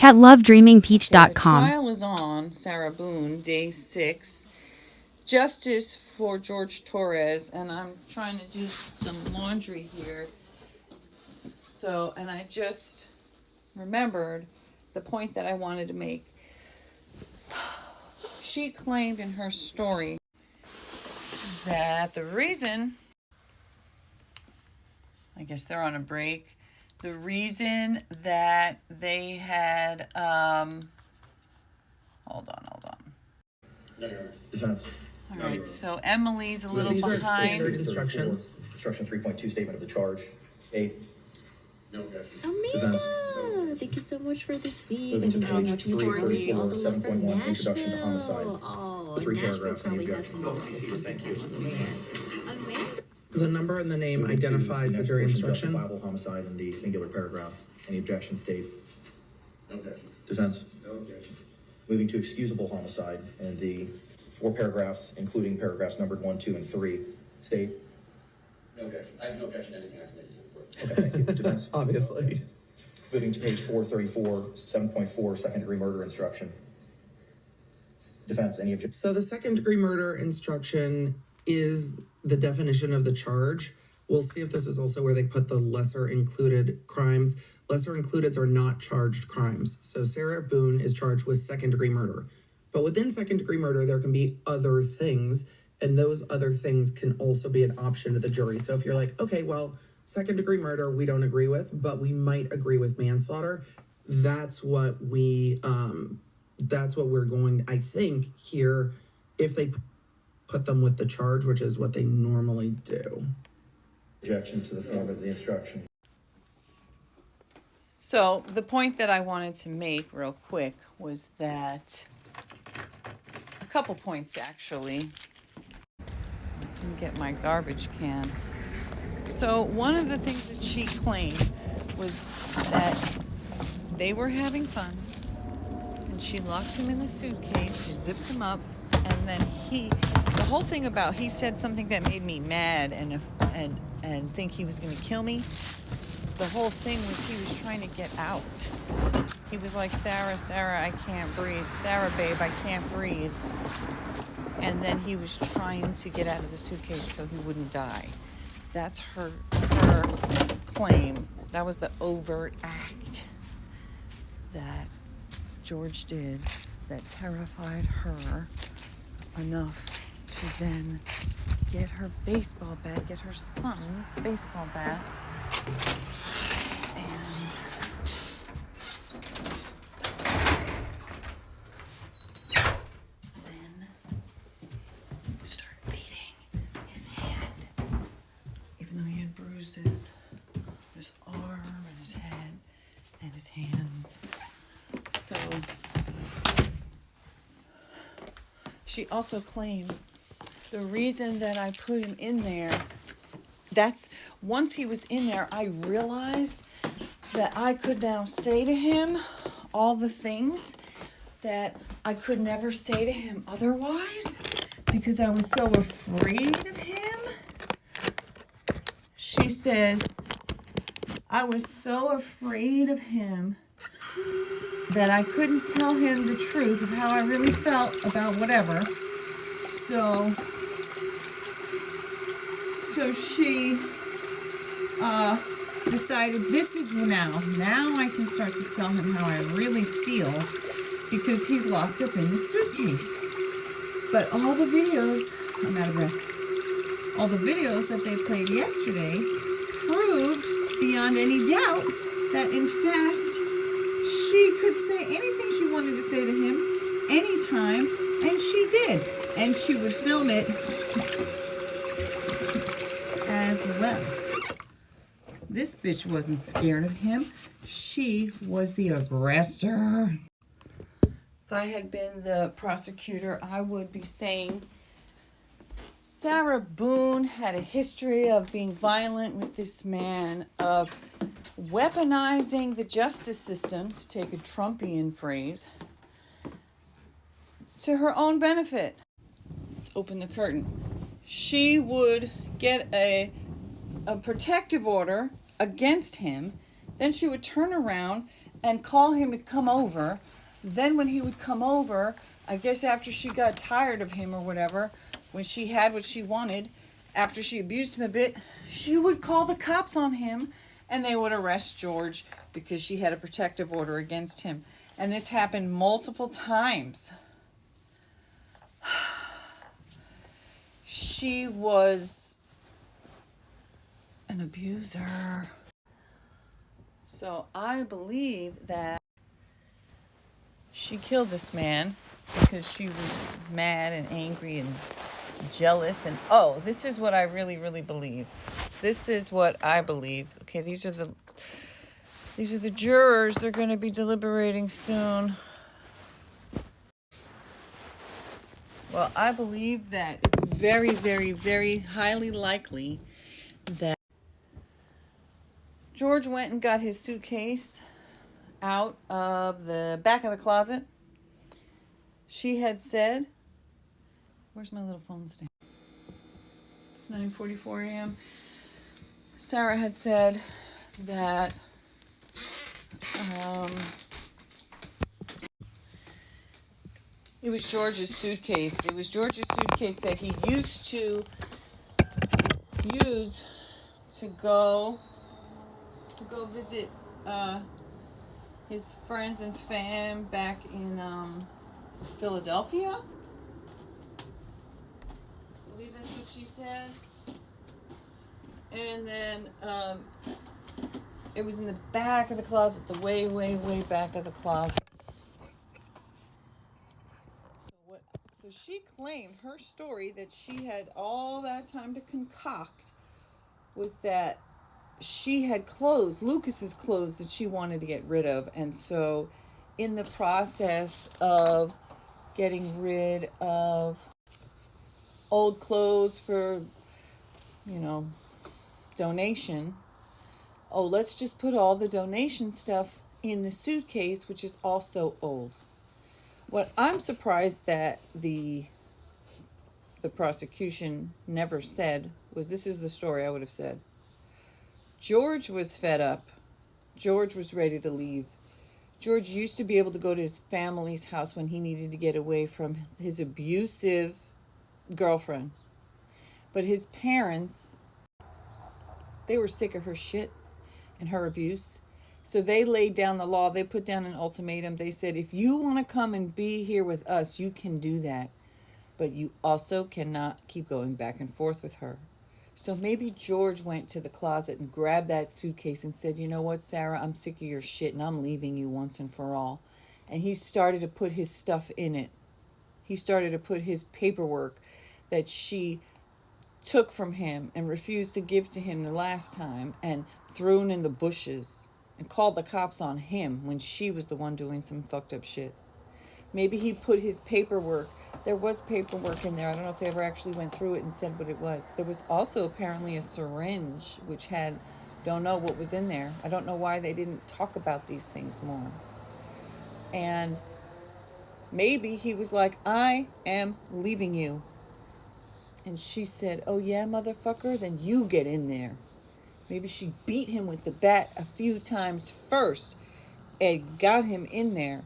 at So the lovedreamingpeach.com. trial is on Sarah Boone, day 6. Justice for George Torres, and I'm trying to do some laundry here. So, and I just remembered the point that I wanted to make. She claimed in her story that the reason, I guess they're on a break, the reason that they had, hold on. Defense. All right, so Emily's a So little these are behind. standard instructions. Instruction 3.2 statement of the charge. 8. No objection. Defense. Thank you so much for this week. Moving to And how page much you told me all the love from 7.1, introduction to Nashville. homicide. Oh, 3 Nashville paragraphs. Any probably has objection? some. Thank you. Amanda. The number and the name identifies the Next jury portion, instruction. Justifiable homicide in the singular paragraph. Any objection, state. No objection. Defense. No objection. Moving to excusable homicide in the 4 paragraphs, including paragraphs numbered 1, 2, and 3. State. No objection. I have no objection to anything I submitted to the court. Okay, thank you. Defense. Obviously. Moving to page 434, 7.4, second-degree murder instruction. Defense. Any objection? So the second degree murder instruction is the definition of the charge. We'll see if this is also where they put the lesser included crimes. Lesser includeds are not charged crimes. So Sarah Boone is charged with second degree murder. But within second degree murder, there can be other things, and those other things can also be an option to the jury. So if you're like, okay, well, second degree murder we don't agree with, but we might agree with manslaughter, that's what we're going, I think, here, if they put them with the charge, which is what they normally do. Objection to the form of the instruction. So the point that I wanted to make real quick was that, a couple points actually. I can get my garbage can. So one of the things that she claimed was that they were having fun, and she locked him in the suitcase, she zipped him up, and then the whole thing about, he said something that made me mad and think he was going to kill me. The whole thing was he was trying to get out. He was like, Sarah, I can't breathe. Sarah, babe, I can't breathe. And then he was trying to get out of the suitcase so he wouldn't die. That's her claim. That was the overt act that George did that terrified her enough to then get her baseball bat, get her son's baseball bat, and then start beating his hand, even though he had bruises on his arm and his head and his hands. So she also claimed the reason that I put him in there, that's, once he was in there, I realized that I could now say to him all the things that I could never say to him otherwise, because I was so afraid of him. She said, I was so afraid of him that I couldn't tell him the truth of how I really felt about whatever. So she decided, this is now I can start to tell him how I really feel, because he's locked up in the suitcase. But all the videos, I'm out of breath, all the videos that they played yesterday proved beyond any doubt that in fact she could say anything she wanted to say to him anytime, and she did. And she would film it as well. This bitch wasn't scared of him. She was the aggressor. If I had been the prosecutor, I would be saying, Sarah Boone had a history of being violent with this man, of weaponizing the justice system, to take a Trumpian phrase, to her own benefit. Let's open the curtain. She would get a protective order against him, then she would turn around and call him to come over. Then when he would come over, I guess after she got tired of him or whatever, when she had what she wanted, after she abused him a bit, she would call the cops on him and they would arrest George because she had a protective order against him. And this happened multiple times. She was an abuser. So I believe that she killed this man because she was mad and angry and jealous. And oh, this is what I really, really believe. This is what I believe. Okay, these are the jurors. They're going to be deliberating soon. Well, I believe that it's very, very, very highly likely that George went and got his suitcase out of the back of the closet. She had said, where's my little phone stand? It's 9:44 a.m. Sarah had said that it was George's suitcase. It was George's suitcase that he used to use to go visit his friends and fam back in Philadelphia. I believe that's what she said. And then it was in the back of the closet, the way, way, way back of the closet. So she claimed her story that she had all that time to concoct was that she had clothes, Lucas's clothes, that she wanted to get rid of. And so in the process of getting rid of old clothes for, donation, let's just put all the donation stuff in the suitcase, which is also old. What I'm surprised that the prosecution never said was, this is the story I would have said. George was fed up. George was ready to leave. George used to be able to go to his family's house when he needed to get away from his abusive girlfriend. But his parents, they were sick of her shit and her abuse. So they laid down the law. They put down an ultimatum. They said, if you want to come and be here with us, you can do that. But you also cannot keep going back and forth with her. So maybe George went to the closet and grabbed that suitcase and said, you know what, Sarah, I'm sick of your shit and I'm leaving you once and for all. And he started to put his stuff in it. He started to put his paperwork that she took from him and refused to give to him the last time and thrown in the bushes and called the cops on him when she was the one doing some fucked up shit. Maybe he put his paperwork. There was paperwork in there. I don't know if they ever actually went through it and said what it was. There was also apparently a syringe which had, don't know what was in there. I don't know why they didn't talk about these things more. And maybe he was like, I am leaving you. And she said, oh yeah, motherfucker, then you get in there. Maybe she beat him with the bat a few times first and got him in there.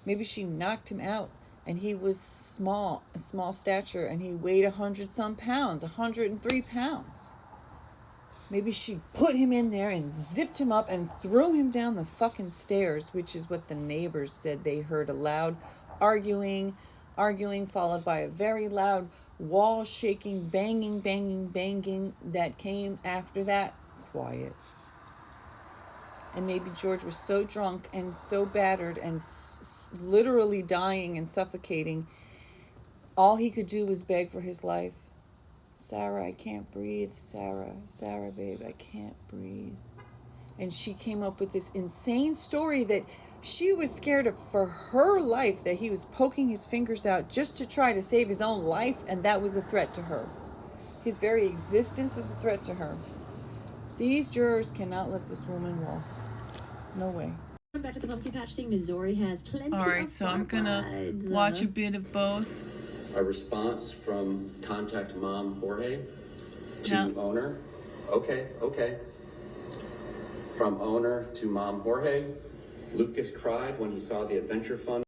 Maybe she knocked him out and he was a small stature, and he weighed 100-some pounds, 103 pounds. Maybe she put him in there and zipped him up and threw him down the fucking stairs, which is what the neighbors said they heard, a loud arguing, followed by a very loud wall shaking, banging that came after that. Quiet. And maybe George was so drunk and so battered and literally dying and suffocating, all he could do was beg for his life. Sarah, I can't breathe. Sarah, babe, I can't breathe. And she came up with this insane story that she was scared of for her life, that he was poking his fingers out just to try to save his own life, and that was a threat to her. His very existence was a threat to her. These jurors cannot let this woman walk. No way. Back to the pumpkin patch thing. Missouri has plenty All right, of so I'm gonna rides. watch a bit of both. A response from contact mom Jorge to No. owner. Okay. From owner to mom Jorge. Lucas cried when he saw the Adventure Fund